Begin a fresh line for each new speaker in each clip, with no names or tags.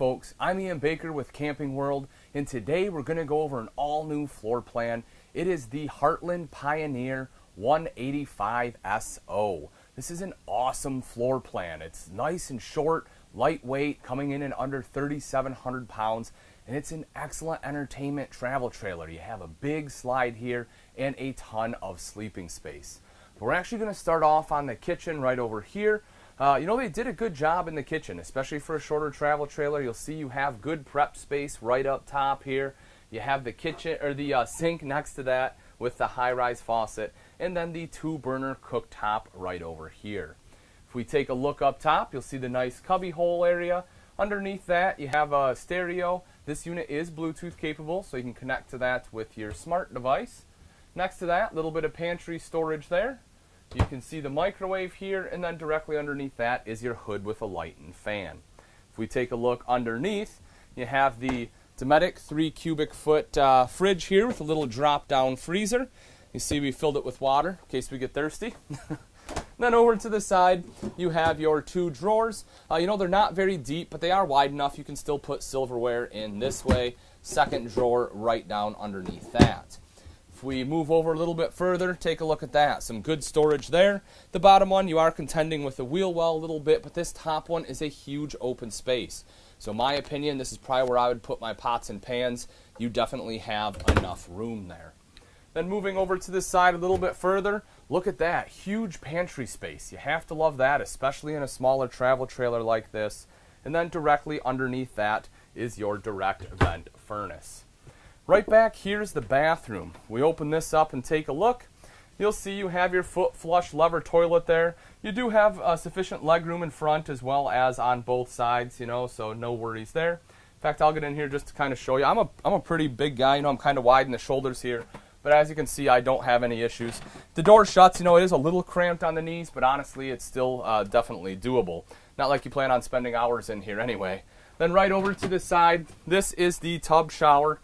folks, I'm Ian Baker with Camping World, and today we're going to go over an all-new floor plan. It is the Heartland Pioneer 185 SO. This is an awesome floor plan. It's nice and short, lightweight, coming in at under 3,700 pounds, and it's an excellent entertainment travel trailer. You have a big slide here and a ton of sleeping space. We're actually going to start off on the kitchen right over here. They did a good job in the kitchen, especially for a shorter travel trailer. You'll see you have good prep space right up top here. You have the kitchen or the sink next to that with the high-rise faucet, and then the 2-burner cooktop right over here. If we take a look up top, you'll see the nice cubby hole area. Underneath that, you have a stereo. This unit is Bluetooth capable, so you can connect to that with your smart device. Next to that, a little bit of pantry storage there. You can see the microwave here, and then directly underneath that is your hood with a light and fan. If we take a look underneath, you have the Dinette 3 cubic foot fridge here with a little drop-down freezer. You see we filled it with water in case we get thirsty. Then over to the side, you have your 2 drawers. They're not very deep, but they are wide enough. You can still put silverware in this way. Second drawer right down underneath that. If we move over a little bit further, take a look at that. Some good storage there. The bottom one, you are contending with the wheel well a little bit, but this top one is a huge open space. So in my opinion, this is probably where I would put my pots and pans. You definitely have enough room there. Then moving over to this side a little bit further, look at that. Huge pantry space. You have to love that, especially in a smaller travel trailer like this. And then directly underneath that is your direct vent furnace. Right back here's the bathroom. We open this up and take a look. You'll see you have your foot flush lever toilet there. You do have sufficient leg room in front as well as on both sides, so no worries there. In fact, I'll get in here just to kind of show you. I'm a pretty big guy, I'm kind of wide in the shoulders here. But as you can see, I don't have any issues. The door shuts, it is a little cramped on the knees, but honestly, it's still definitely doable. Not like you plan on spending hours in here anyway. Then right over to the side, this is the tub shower.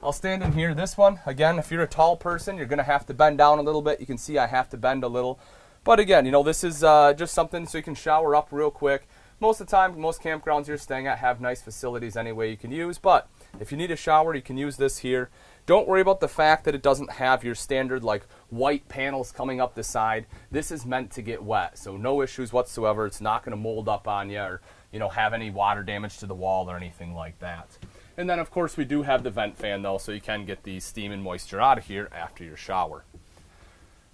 I'll stand in here. This one, again, if you're a tall person, you're going to have to bend down a little bit. You can see I have to bend a little. But again, this is just something so you can shower up real quick. Most of the time, most campgrounds you're staying at have nice facilities anyway you can use. But if you need a shower, you can use this here. Don't worry about the fact that it doesn't have your standard white panels coming up the side. This is meant to get wet, so no issues whatsoever. It's not going to mold up on you or have any water damage to the wall or anything like that. And then, of course, we do have the vent fan, though, so you can get the steam and moisture out of here after your shower.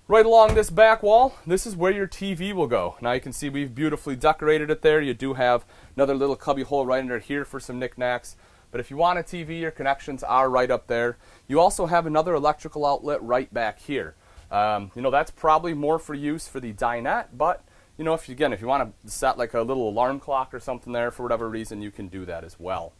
Right along this back wall, this is where your TV will go. Now you can see we've beautifully decorated it there. You do have another little cubby hole right under here for some knickknacks. But if you want a TV, your connections are right up there. You also have another electrical outlet right back here. That's probably more for use for the dinette, but if you want to set like a little alarm clock or something there for whatever reason, you can do that as well.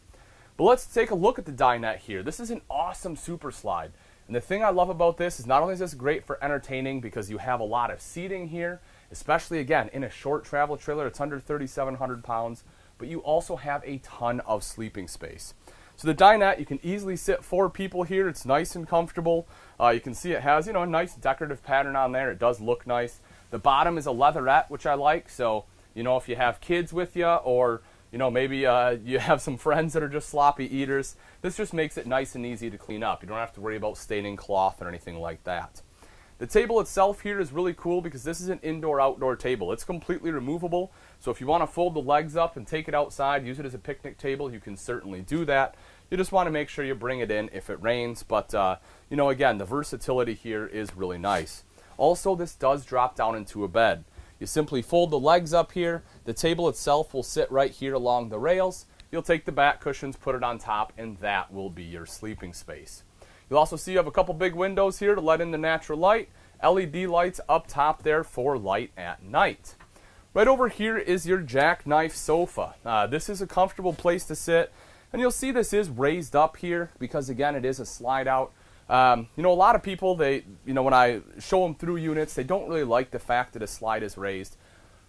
But let's take a look at the dinette here. This is an awesome super slide. And the thing I love about this is not only is this great for entertaining because you have a lot of seating here, especially again in a short travel trailer, it's under 3,700 pounds, but you also have a ton of sleeping space. So the dinette, you can easily sit 4 people here. It's nice and comfortable. You can see it has, a nice decorative pattern on there. It does look nice. The bottom is a leatherette, which I like. So, if you have kids with you or maybe you have some friends that are just sloppy eaters, this just makes it nice and easy to clean up. You don't have to worry about staining cloth or anything like that. The table itself here is really cool because this is an indoor-outdoor table. It's completely removable, so if you want to fold the legs up and take it outside, use it as a picnic table, you can certainly do that. You just want to make sure you bring it in if it rains, but again, the versatility here is really nice. Also, this does drop down into a bed. You simply fold the legs up here. The table itself will sit right here along the rails. You'll take the back cushions, put it on top, and that will be your sleeping space. You'll also see you have a couple big windows here to let in the natural light. LED lights up top there for light at night. Right over here is your Jackknife Sofa. This is a comfortable place to sit. And you'll see this is raised up here because, again, it is a slide out. A lot of people, when I show them through units, they don't really like the fact that a slide is raised.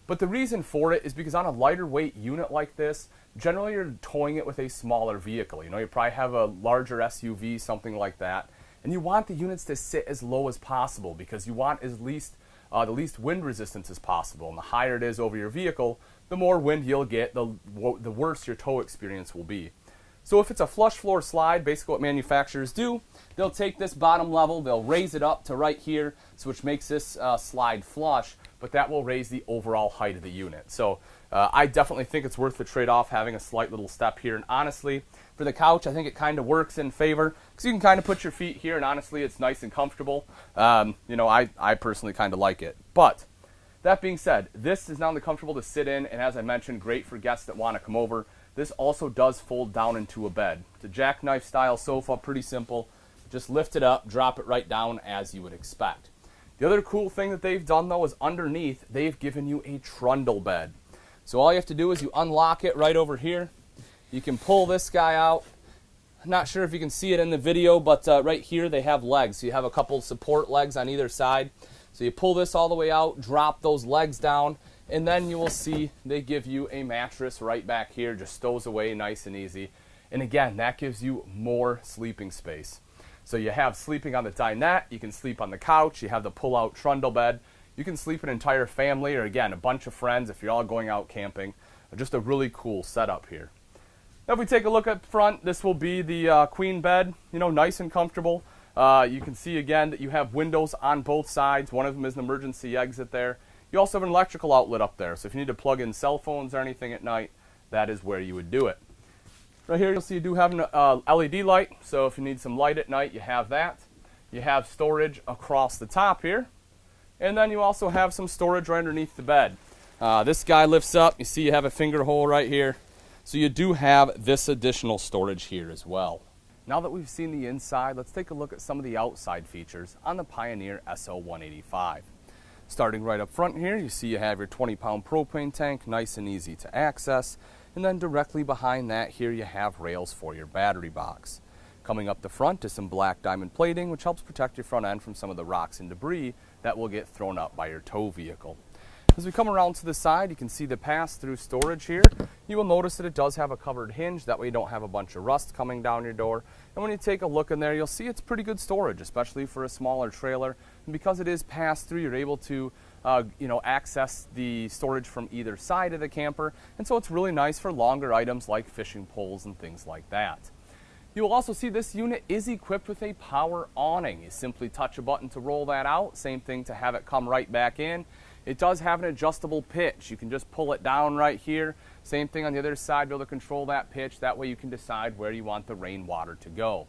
But the reason for it is because on a lighter weight unit like this, generally you're towing it with a smaller vehicle. You probably have a larger SUV, something like that. And you want the units to sit as low as possible because you want the least wind resistance as possible. And the higher it is over your vehicle, the more wind you'll get, the worse your tow experience will be. So if it's a flush floor slide, basically what manufacturers do, they'll take this bottom level, they'll raise it up to right here, so which makes this slide flush, but that will raise the overall height of the unit. So I definitely think it's worth the trade-off having a slight little step here. And honestly, for the couch, I think it kind of works in favor, because you can kind of put your feet here, and honestly, it's nice and comfortable. You know, I personally kind of like it. But that being said, this is not only comfortable to sit in, and as I mentioned, great for guests that want to come over. This also does fold down into a bed. It's a jackknife style sofa, pretty simple. Just lift it up, drop it right down as you would expect. The other cool thing that they've done though is underneath, they've given you a trundle bed. So all you have to do is you unlock it right over here. You can pull this guy out. I'm not sure if you can see it in the video, but right here they have legs. So you have a couple support legs on either side. So you pull this all the way out, drop those legs down, and then you will see they give you a mattress right back here, just stows away nice and easy. And again, that gives you more sleeping space. So you have sleeping on the dinette, you can sleep on the couch, you have the pull-out trundle bed, you can sleep an entire family, or again, a bunch of friends if you're all going out camping. Just a really cool setup here. Now if we take a look up front, this will be the queen bed, you know, nice and comfortable. You can see again that you have windows on both sides. One of them is an emergency exit there. You also have an electrical outlet up there, so if you need to plug in cell phones or anything at night, that is where you would do it. Right here you'll see you do have an LED light, so if you need some light at night, you have that. You have storage across the top here, and then you also have some storage right underneath the bed. This guy lifts up, you see you have a finger hole right here, so you do have this additional storage here as well. Now that we've seen the inside, let's take a look at some of the outside features on the Pioneer SO185. Starting right up front here, you see you have your 20-pound propane tank, nice and easy to access. And then directly behind that here you have rails for your battery box. Coming up the front is some black diamond plating, which helps protect your front end from some of the rocks and debris that will get thrown up by your tow vehicle. As we come around to the side, you can see the pass-through storage here. You will notice that it does have a covered hinge, that way you don't have a bunch of rust coming down your door. And when you take a look in there, you'll see it's pretty good storage, especially for a smaller trailer. And because it is pass-through, you're able to access the storage from either side of the camper. And so it's really nice for longer items like fishing poles and things like that. You will also see this unit is equipped with a power awning. You simply touch a button to roll that out. Same thing to have it come right back in. It does have an adjustable pitch. You can just pull it down right here. Same thing on the other side, be able to control that pitch. That way you can decide where you want the rainwater to go.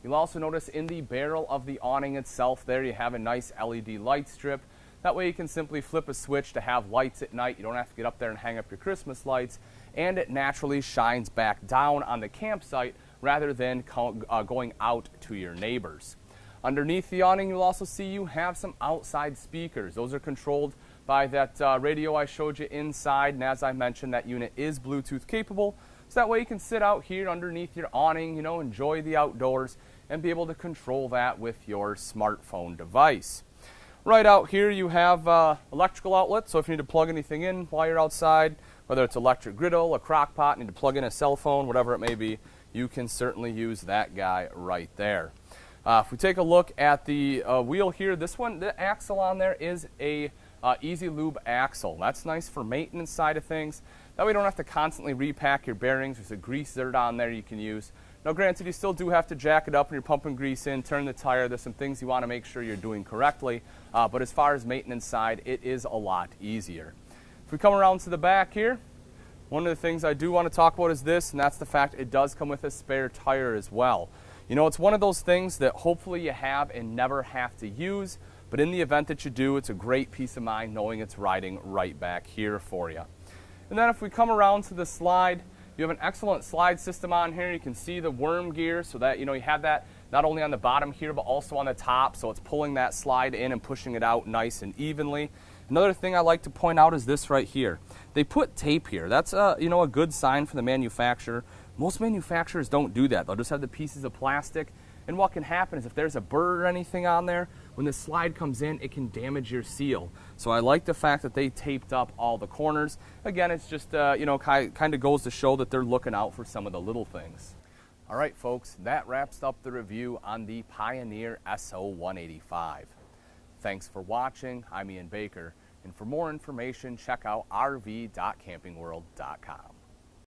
You'll also notice in the barrel of the awning itself there you have a nice LED light strip. That way you can simply flip a switch to have lights at night. You don't have to get up there and hang up your Christmas lights. And it naturally shines back down on the campsite rather than going out to your neighbors. Underneath the awning you'll also see you have some outside speakers. Those are controlled by that radio I showed you inside, and as I mentioned, that unit is Bluetooth capable, so that way you can sit out here underneath your awning, you know, enjoy the outdoors, and be able to control that with your smartphone device. Right out here you have electrical outlets, so if you need to plug anything in while you're outside, whether it's electric griddle, a crock pot, need to plug in a cell phone, whatever it may be, you can certainly use that guy right there. If we take a look at the wheel here, this one, the axle on there is a Easy Lube axle. That's nice for maintenance side of things. That way you don't have to constantly repack your bearings. There's a grease zerd on there you can use. Now granted, you still do have to jack it up when you're pumping grease in, turn the tire. There's some things you want to make sure you're doing correctly. But as far as maintenance side, it is a lot easier. If we come around to the back here, one of the things I do want to talk about is this, and that's the fact it does come with a spare tire as well. You know, it's one of those things that hopefully you have and never have to use, but in the event that you do, it's a great peace of mind knowing it's riding right back here for you. And then if we come around to the slide, you have an excellent slide system on here. You can see the worm gear, so that, you know, you have that not only on the bottom here, but also on the top, so it's pulling that slide in and pushing it out nice and evenly. Another thing I like to point out is this right here. They put tape here. That's a good sign for the manufacturer. Most manufacturers don't do that. They'll just have the pieces of plastic. And what can happen is if there's a burr or anything on there, when the slide comes in, it can damage your seal. So I like the fact that they taped up all the corners. Again, it's just, kind of goes to show that they're looking out for some of the little things. All right, folks, that wraps up the review on the Pioneer SO185. Thanks for watching. I'm Ian Baker, And for more information, check out rv.campingworld.com.